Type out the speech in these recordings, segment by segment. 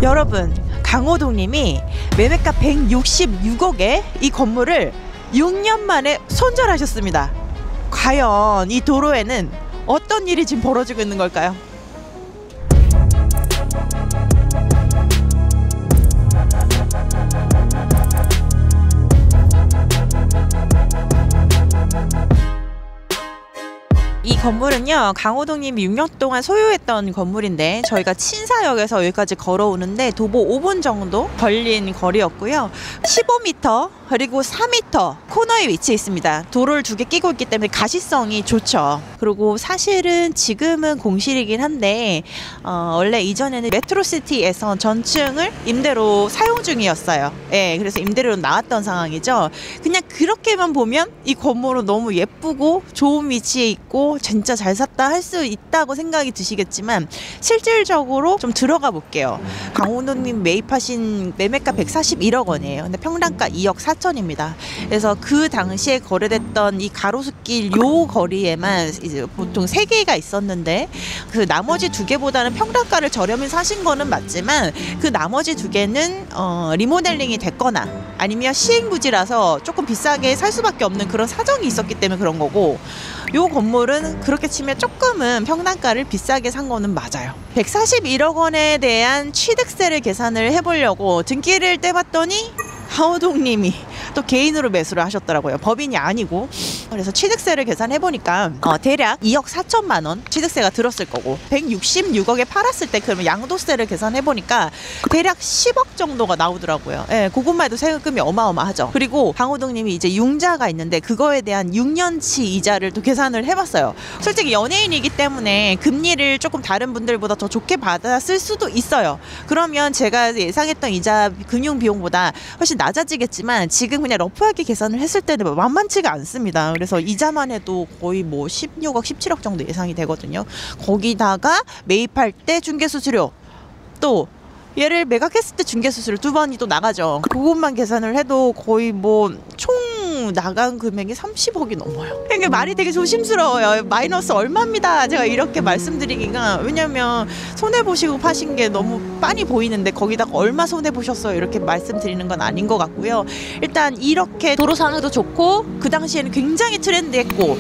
여러분, 강호동님이 매매가 166억에 이 건물을 6년 만에 손절하셨습니다. 과연 이 도로에는 어떤 일이 지금 벌어지고 있는 걸까요? 이 건물은요, 강호동님이 6년 동안 소유했던 건물인데 저희가 친사역에서 여기까지 걸어오는데 도보 5분 정도 걸린 거리였고요. 15m 그리고 4m 코너에 위치해 있습니다. 도로를 2개 끼고 있기 때문에 가시성이 좋죠. 그리고 사실은 지금은 공실이긴 한데 원래 이전에는 메트로시티에서 전층을 임대로 사용 중이었어요. 예, 그래서 임대료로 나왔던 상황이죠. 그냥 그렇게만 보면 이 건물은 너무 예쁘고 좋은 위치에 있고 진짜 잘 샀다 할 수 있다고 생각이 드시겠지만 실질적으로 좀 들어가 볼게요. 강호동님 매입하신 매매가 141억 원이에요. 근데 평당가 2억 4천입니다. 그래서 그 당시에 거래됐던 이 가로수길 요 거리에만 이제 보통 3개가 있었는데 그 나머지 2개보다는 평당가를 저렴히 사신 거는 맞지만 그 나머지 2개는 리모델링이 됐거나 아니면 시행부지라서 조금 비싸게 살 수밖에 없는 그런 사정이 있었기 때문에 그런 거고, 요 건물은 그렇게 치면 조금은 평당가를 비싸게 산 거는 맞아요. 141억 원에 대한 취득세를 계산을 해보려고 등기를 떼봤더니 강호동님이 또 개인으로 매수를 하셨더라고요. 법인이 아니고. 그래서 취득세를 계산해보니까 대략 2억 4천만 원 취득세가 들었을 거고, 166억에 팔았을 때 그러면 양도세를 계산해보니까 대략 10억 정도가 나오더라고요. 예, 그것만 해도 세금이 어마어마하죠. 그리고 강호동님이 이제 융자가 있는데 그거에 대한 6년치 이자를 또 계산을 해봤어요. 솔직히 연예인이기 때문에 금리를 조금 다른 분들보다 더 좋게 받았을 수도 있어요. 그러면 제가 예상했던 이자 금융 비용보다 훨씬 낮아지겠지만 지금 그냥 러프하게 계산을 했을 때는 만만치가 않습니다. 그래서 이자만 해도 거의 뭐 16억, 17억 정도 예상이 되거든요. 거기다가 매입할 때 중개수수료, 또 얘를 매각했을 때 중개수수료 2번이 또 나가죠. 그것만 계산을 해도 거의 뭐 총 나간 금액이 30억이 넘어요. 이게 말이 되게 조심스러워요. 마이너스 얼마입니다 제가 이렇게 말씀드리기가. 왜냐면 손해보시고 파신 게 너무 빤히 보이는데 거기다가 얼마 손해보셨어요 이렇게 말씀드리는 건 아닌 것 같고요. 일단 이렇게 도로 상황도 좋고 그 당시에는 굉장히 트렌드했고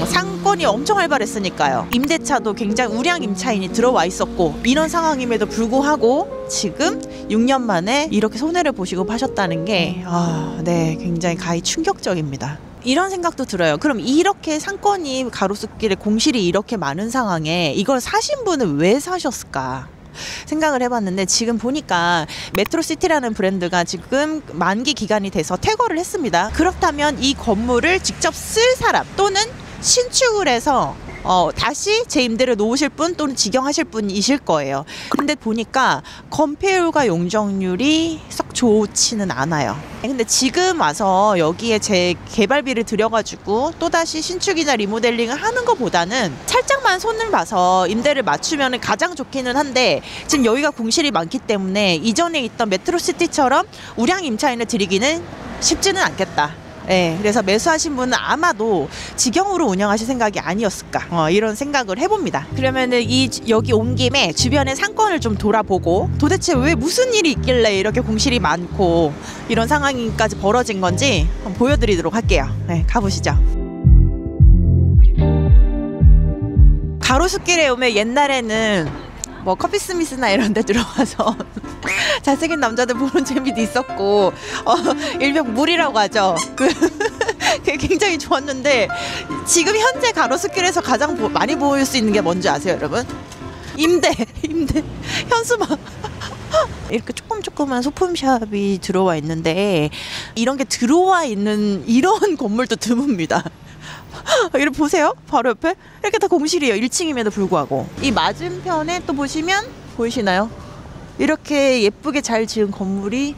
상권이 엄청 활발했으니까요. 임대차도 굉장히 우량 임차인이 들어와 있었고, 이런 상황임에도 불구하고 지금 6년 만에 이렇게 손해를 보시고 파셨다는 게 네, 굉장히 가히 충격적입니다. 이런 생각도 들어요. 그럼 이렇게 상권이 가로수길에 공실이 이렇게 많은 상황에 이걸 사신 분은 왜 사셨을까 생각을 해봤는데, 지금 보니까 메트로시티라는 브랜드가 지금 만기 기간이 돼서 퇴거를 했습니다. 그렇다면 이 건물을 직접 쓸 사람 또는 신축을 해서 다시 재임대로 놓으실 분 또는 직영하실 분이실 거예요. 근데 보니까 건폐율과 용적률이 썩 좋지는 않아요. 근데 지금 와서 여기에 제 개발비를 들여가지고 또다시 신축이나 리모델링을 하는 것보다는 살짝만 손을 봐서 임대를 맞추면 가장 좋기는 한데, 지금 여기가 공실이 많기 때문에 이전에 있던 메트로시티처럼 우량 임차인을 드리기는 쉽지는 않겠다. 네, 그래서 매수하신 분은 아마도 직영으로 운영하실 생각이 아니었을까 이런 생각을 해봅니다. 그러면은 여기 온 김에 주변의 상권을 좀 돌아보고 도대체 왜 무슨 일이 있길래 이렇게 공실이 많고 이런 상황까지 벌어진 건지 한번 보여드리도록 할게요. 네, 가보시죠. 가로수길에 오면 옛날에는 뭐 커피스미스나 이런 데 들어가서 잘생긴 남자들 보는 재미도 있었고, 일명 물이라고 하죠. 그게 굉장히 좋았는데, 지금 현재 가로수길에서 가장 많이 보일 수 있는 게 뭔지 아세요, 여러분? 임대 현수막. 이렇게 조그만 소품샵이 들어와 있는데, 이런 게 들어와 있는 이런 건물도 드뭅니다. 이렇게 보세요. 바로 옆에 이렇게 다 공실이에요. 1층임에도 불구하고. 이 맞은편에 또 보시면 보이시나요? 이렇게 예쁘게 잘 지은 건물이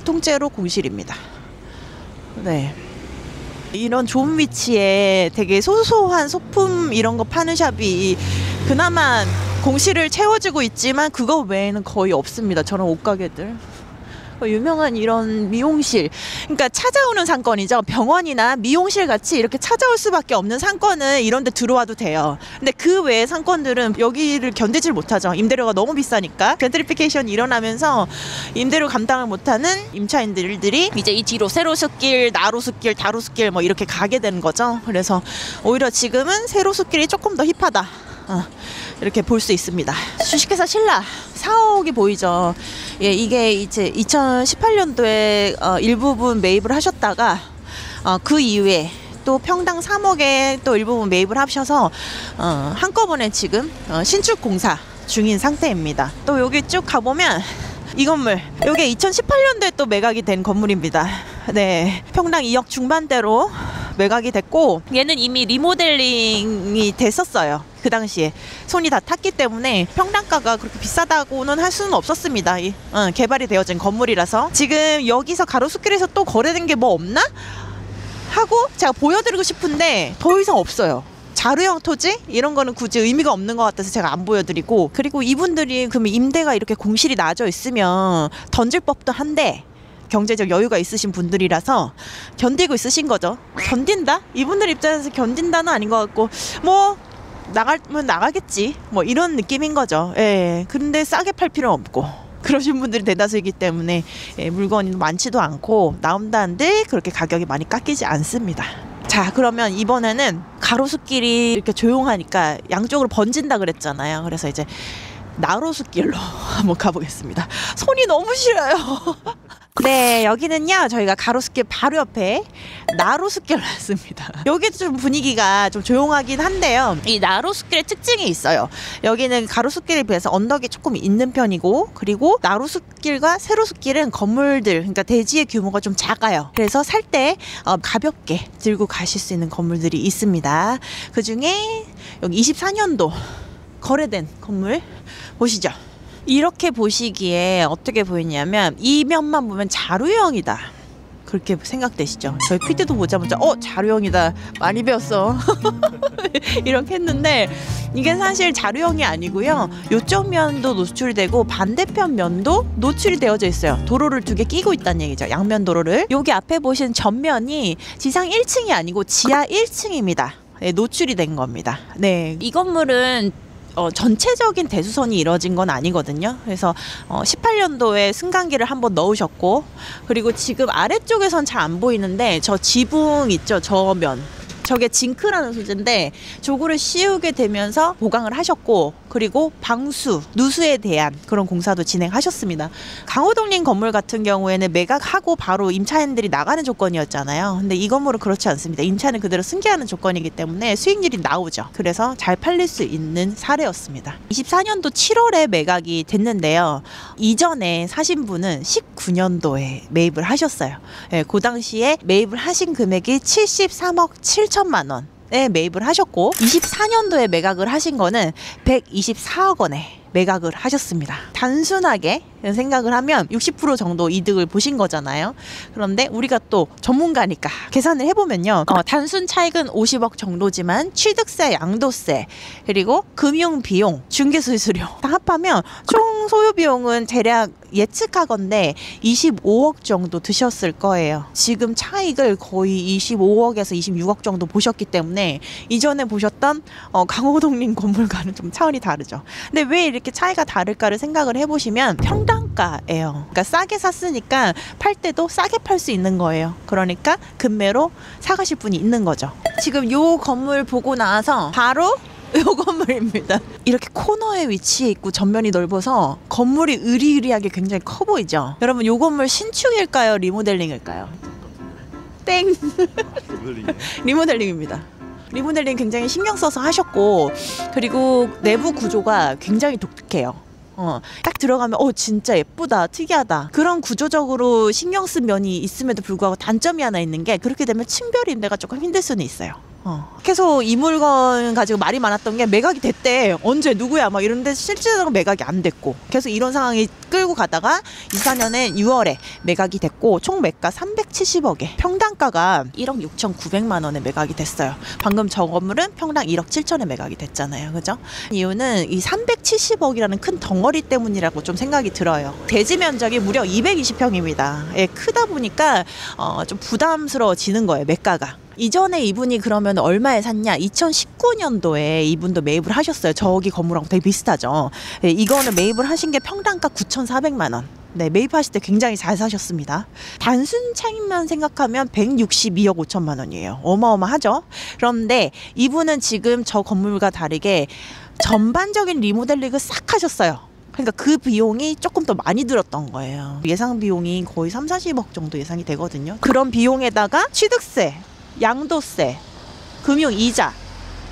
통째로 공실입니다. 네, 이런 좋은 위치에 되게 소소한 소품 이런 거 파는 샵이 그나마 공실을 채워주고 있지만 그거 외에는 거의 없습니다. 저런 옷가게들. 유명한 이런 미용실, 그러니까 찾아오는 상권이죠. 병원이나 미용실 같이 이렇게 찾아올 수밖에 없는 상권은 이런 데 들어와도 돼요. 근데 그 외의 상권들은 여기를 견디질 못하죠. 임대료가 너무 비싸니까. 젠트리피케이션이 일어나면서 임대료 감당을 못하는 임차인들이 이제 이 뒤로 세로숲길, 나로숲길, 다로숲길 뭐 이렇게 가게 되는 거죠. 그래서 오히려 지금은 세로숲길이 조금 더 힙하다, 이렇게 볼 수 있습니다. 주식회사 신라 4억이 보이죠. 예, 이게 이제 2018년도에 일부분 매입을 하셨다가 그 이후에 또 평당 3억에 또 일부분 매입을 하셔서 한꺼번에 지금 신축 공사 중인 상태입니다. 또 여기 쭉 가보면 이 건물, 이게 2018년도에 또 매각이 된 건물입니다. 네, 평당 2억 중반대로 매각이 됐고, 얘는 이미 리모델링이 됐었어요. 그 당시에 손이 다 탔기 때문에 평당가가 그렇게 비싸다고는 할 수는 없었습니다. 개발이 되어진 건물이라서. 지금 여기서 가로수길에서 또 거래된 게 뭐 없나 하고 제가 보여드리고 싶은데 더 이상 없어요. 자루형 토지 이런 거는 굳이 의미가 없는 것 같아서 제가 안 보여드리고, 그리고 이분들이 그러면 임대가 이렇게 공실이 나져 있으면 던질 법도 한데 경제적 여유가 있으신 분들이라서 견디고 있으신 거죠. 견딘다? 이분들 입장에서 견딘다는 아닌 것 같고, 뭐 나가면 나가겠지, 뭐 이런 느낌인 거죠. 예. 근데 싸게 팔 필요는 없고 그러신 분들이 대다수이기 때문에 물건이 많지도 않고 나온다는데 그렇게 가격이 많이 깎이지 않습니다. 자, 그러면 이번에는 가로수길이 이렇게 조용하니까 양쪽으로 번진다 그랬잖아요. 그래서 이제 나로수길로 한번 가보겠습니다. 손이 너무 시려요. 네, 여기는요 저희가 가로수길 바로 옆에 나로수길 왔습니다. 여기도 좀 분위기가 좀 조용하긴 한데요, 이 나로수길의 특징이 있어요. 여기는 가로수길에 비해서 언덕이 조금 있는 편이고, 그리고 나로수길과 세로수길은 건물들, 그러니까 대지의 규모가 좀 작아요. 그래서 살 때 가볍게 들고 가실 수 있는 건물들이 있습니다. 그 중에 여기 24년도 거래된 건물 보시죠. 이렇게 보시기에 어떻게 보이냐면 이 면만 보면 자루형이다, 그렇게 생각되시죠? 저희 PD도 보자마자 자루형이다, 많이 배웠어 이렇게 했는데 이게 사실 자루형이 아니고요, 요쪽 면도 노출이 되고 반대편 면도 노출이 되어져 있어요. 도로를 두 개 끼고 있다는 얘기죠, 양면 도로를. 여기 앞에 보신 전면이 지상 1층이 아니고 지하 1층입니다. 네, 노출이 된 겁니다. 네, 이 건물은 전체적인 대수선이 이루어진 건 아니거든요. 그래서 18년도에 승강기를 한번 넣으셨고, 그리고 지금 아래쪽에선 잘 안 보이는데 저 지붕 있죠, 저 면, 저게 징크라는 소재인데 저거를 씌우게 되면서 보강을 하셨고, 그리고 방수, 누수에 대한 그런 공사도 진행하셨습니다. 강호동님 건물 같은 경우에는 매각하고 바로 임차인들이 나가는 조건이었잖아요. 근데 이 건물은 그렇지 않습니다. 임차인은 그대로 승계하는 조건이기 때문에 수익률이 나오죠. 그래서 잘 팔릴 수 있는 사례였습니다. 24년도 7월에 매각이 됐는데요, 이전에 사신 분은 19년도에 매입을 하셨어요. 네, 그 당시에 매입을 하신 금액이 73억 7천만 원에 매입을 하셨고, 24년도에 매각을 하신 거는 124억 원에 매각을 하셨습니다. 단순하게 생각을 하면 60% 정도 이득을 보신 거잖아요. 그런데 우리가 또 전문가니까 계산을 해보면요, 단순 차익은 50억 정도지만 취득세, 양도세, 그리고 금융 비용, 중개수수료 다 합하면 총 소요 비용은 대략 예측하건대 25억 정도 드셨을 거예요. 지금 차익을 거의 25억에서 26억 정도 보셨기 때문에 이전에 보셨던 강호동님 건물과는 좀 차원이 다르죠. 근데 왜 이렇게 차이가 다를까를 생각을 해보시면 평당가예요. 그러니까 싸게 샀으니까 팔 때도 싸게 팔 수 있는 거예요. 그러니까 금매로 사가실 분이 있는 거죠. 지금 요 건물 보고 나서 바로 요 건물입니다. 이렇게 코너에 위치해 있고 전면이 넓어서 건물이 으리으리하게 굉장히 커 보이죠. 여러분, 요 건물 신축일까요, 리모델링일까요? 땡. 리모델링입니다. 리모델링 굉장히 신경 써서 하셨고, 그리고 내부 구조가 굉장히 독특해요. 딱 들어가면 진짜 예쁘다, 특이하다, 그런 구조적으로 신경 쓴 면이 있음에도 불구하고 단점이 하나 있는 게, 그렇게 되면 층별 임대가 조금 힘들 수는 있어요. 계속 이 물건 가지고 말이 많았던 게 매각이 됐대. 언제 누구야 막 이런데 실제로 매각이 안 됐고 계속 이런 상황이 끌고 가다가 24년에 6월에 매각이 됐고 총 매가 370억에 평당가가 1억 6,900만 원에 매각이 됐어요. 방금 저 건물은 평당 1억 7천에 매각이 됐잖아요. 그죠? 이유는 이 370억이라는 큰 덩어리 때문이라고 좀 생각이 들어요. 대지 면적이 무려 220평입니다. 예, 크다 보니까 좀 부담스러워지는 거예요. 매가가. 이전에 이분이 그러면 얼마에 샀냐? 2019년도에 이분도 매입을 하셨어요. 저기 건물하고 되게 비슷하죠. 네, 이거는 매입을 하신 게 평당가 9,400만 원. 네, 매입하실 때 굉장히 잘 사셨습니다. 단순 차익만 생각하면 162억 5천만 원이에요. 어마어마하죠? 그런데 이분은 지금 저 건물과 다르게 전반적인 리모델링을 싹 하셨어요. 그러니까 그 비용이 조금 더 많이 들었던 거예요. 예상 비용이 거의 30-40억 정도 예상이 되거든요. 그런 비용에다가 취득세, 양도세, 금융이자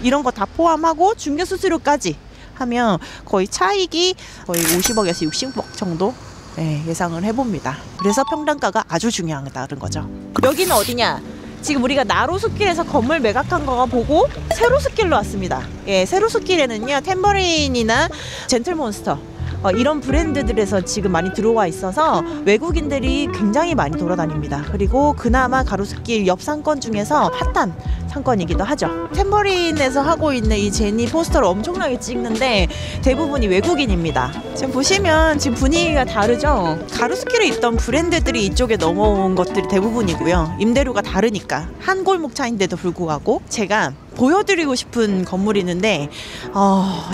이런 거 다 포함하고 중개수수료까지 하면 거의 차익이 거의 50억에서 60억 정도 예상을 해봅니다. 그래서 평당가가 아주 중요하다는 거죠. 여기는 어디냐? 지금 우리가 나로수길에서 건물 매각한 거 보고 세로수길로 왔습니다. 예, 세로수길에는요 탬버린이나 젠틀몬스터 이런 브랜드들에서 지금 많이 들어와 있어서 외국인들이 굉장히 많이 돌아다닙니다. 그리고 그나마 가로수길 옆 상권 중에서 핫한 상권이기도 하죠. 탬버린에서 하고 있는 이 제니 포스터를 엄청나게 찍는데 대부분이 외국인입니다. 지금 보시면 지금 분위기가 다르죠. 가로수길에 있던 브랜드들이 이쪽에 넘어온 것들이 대부분이고요. 임대료가 다르니까 한 골목 차인데도 불구하고 제가 보여드리고 싶은 건물이 있는데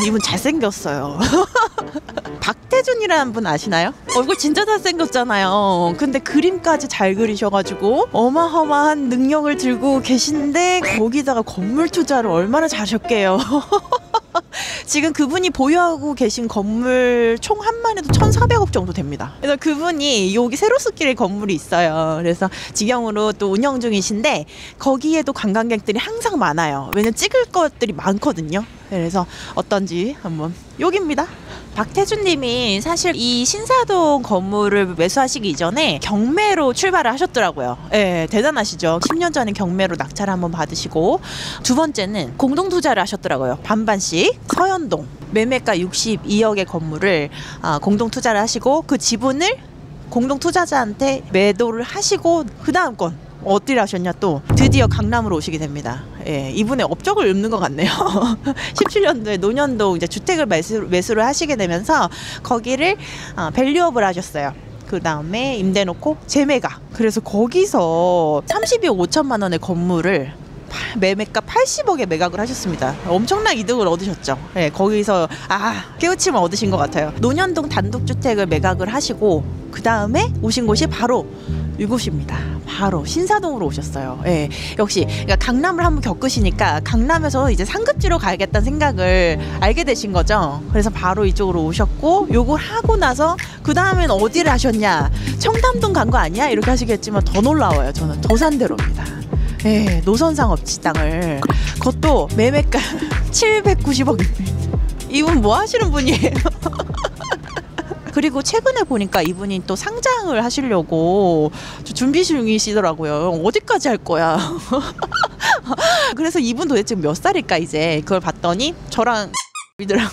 이분 잘생겼어요. 박태준이라는 분 아시나요? 얼굴 진짜 잘생겼잖아요. 근데 그림까지 잘 그리셔가지고 어마어마한 능력을 들고 계신데 거기다가 건물 투자를 얼마나 잘하셨게요. 지금 그분이 보유하고 계신 건물 총 한만 해도 1,400억 정도 됩니다. 그래서 그분이 여기 세로수길에 건물이 있어요. 그래서 직영으로 또 운영 중이신데 거기에도 관광객들이 항상 많아요. 왜냐면 찍을 것들이 많거든요. 그래서 어떤지 한번 여기입니다. 박태준 님이 사실 이 신사동 건물을 매수하시기 이전에 경매로 출발을 하셨더라고요. 예, 대단하시죠. 10년 전에 경매로 낙찰을 한번 받으시고 두 번째는 공동투자를 하셨더라고요. 반반씩 서현동 매매가 62억의 건물을 공동투자를 하시고 그 지분을 공동투자자한테 매도를 하시고 그 다음 건 어디를 하셨냐 또 드디어 강남으로 오시게 됩니다. 예, 이분의 업적을 읊는 것 같네요. 17년도에 논현동 이제 주택을 매수를 하시게 되면서 거기를 밸류업을 하셨어요. 그 다음에 임대 놓고 재매가. 그래서 거기서 32억 5천만 원의 건물을 매매가 80억에 매각을 하셨습니다. 엄청난 이득을 얻으셨죠. 네, 거기서 깨우침을 얻으신 것 같아요. 논현동 단독주택을 매각을 하시고 그 다음에 오신 곳이 바로 이곳입니다. 바로 신사동으로 오셨어요. 예, 역시 그러니까 강남을 한번 겪으시니까 강남에서 이제 상급지로 가야겠다는 생각을 알게 되신 거죠. 그래서 바로 이쪽으로 오셨고 요걸 하고 나서 그 다음엔 어디를 하셨냐? 청담동 간 거 아니야? 이렇게 하시겠지만 더 놀라워요. 저는 도산대로입니다. 예, 노선상업지 땅을 그것도 매매가 790억입니다. 이분 뭐 하시는 분이에요? 그리고 최근에 보니까 이분이 또 상장을 하시려고 준비 중이시더라고요. 어디까지 할 거야? 그래서 이분 도대체 몇 살일까 이제 그걸 봤더니 저랑 이더랑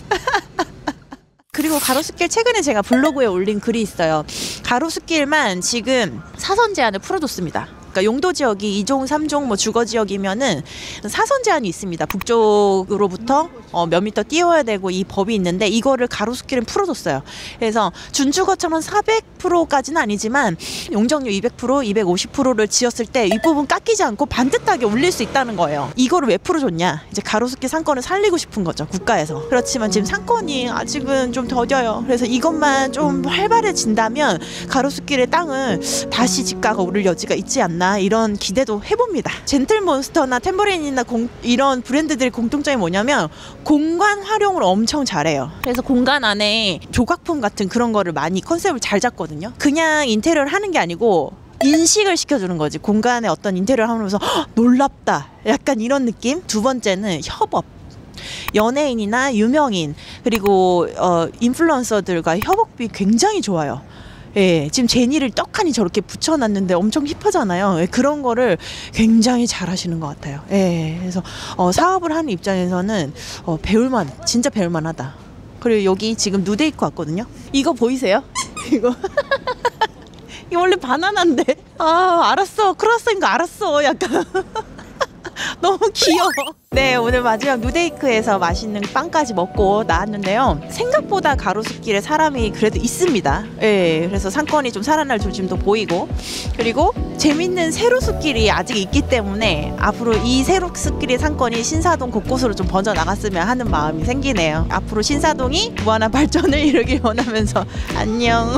그리고 가로수길 최근에 제가 블로그에 올린 글이 있어요. 가로수길만 지금 사선 제한을 풀어줬습니다. 그러니까 용도 지역이 2종, 3종 뭐 주거 지역이면은 사선 제한이 있습니다. 북쪽으로부터 몇 미터 띄워야 되고 이 법이 있는데 이거를 가로수길은 풀어줬어요. 그래서 준주거처럼 400%까지는 아니지만 용적률 200%, 250%를 지었을 때 윗부분 깎이지 않고 반듯하게 올릴 수 있다는 거예요. 이거를 왜 풀어줬냐? 이제 가로수길 상권을 살리고 싶은 거죠. 국가에서. 그렇지만 지금 상권이 아직은 좀 더뎌요. 그래서 이것만 좀 활발해진다면 가로수길의 땅은 다시 집가가 오를 여지가 있지 않나 이런 기대도 해봅니다. 젠틀몬스터나 탬버린이나 이런 브랜드들의 공통점이 뭐냐면 공간 활용을 엄청 잘해요. 그래서 공간 안에 조각품 같은 그런 거를 많이 컨셉을 잘 잡거든요. 그냥 인테리어를 하는 게 아니고 인식을 시켜주는 거지. 공간에 어떤 인테리어를 하면서 놀랍다 약간 이런 느낌. 두 번째는 협업. 연예인이나 유명인 그리고 인플루언서들과 협업이 굉장히 좋아요. 예, 지금 제니를 떡하니 저렇게 붙여놨는데 엄청 힙하잖아요. 예, 그런 거를 굉장히 잘 하시는 것 같아요. 예, 그래서 사업을 하는 입장에서는 진짜 배울만하다. 그리고 여기 지금 누데이크 왔거든요. 이거 보이세요? 이거 이거 원래 바나나인데. 아, 알았어. 크로아상인 거 알았어. 약간 너무 귀여워. 네, 오늘 마지막 누데이크에서 맛있는 빵까지 먹고 나왔는데요. 생각보다 가로수길에 사람이 그래도 있습니다. 예, 그래서 상권이 좀 살아날 조짐도 보이고, 그리고 재밌는 세로수길이 아직 있기 때문에 앞으로 이 세로수길의 상권이 신사동 곳곳으로 좀 번져 나갔으면 하는 마음이 생기네요. 앞으로 신사동이 무한한 발전을 이루길 원하면서 안녕.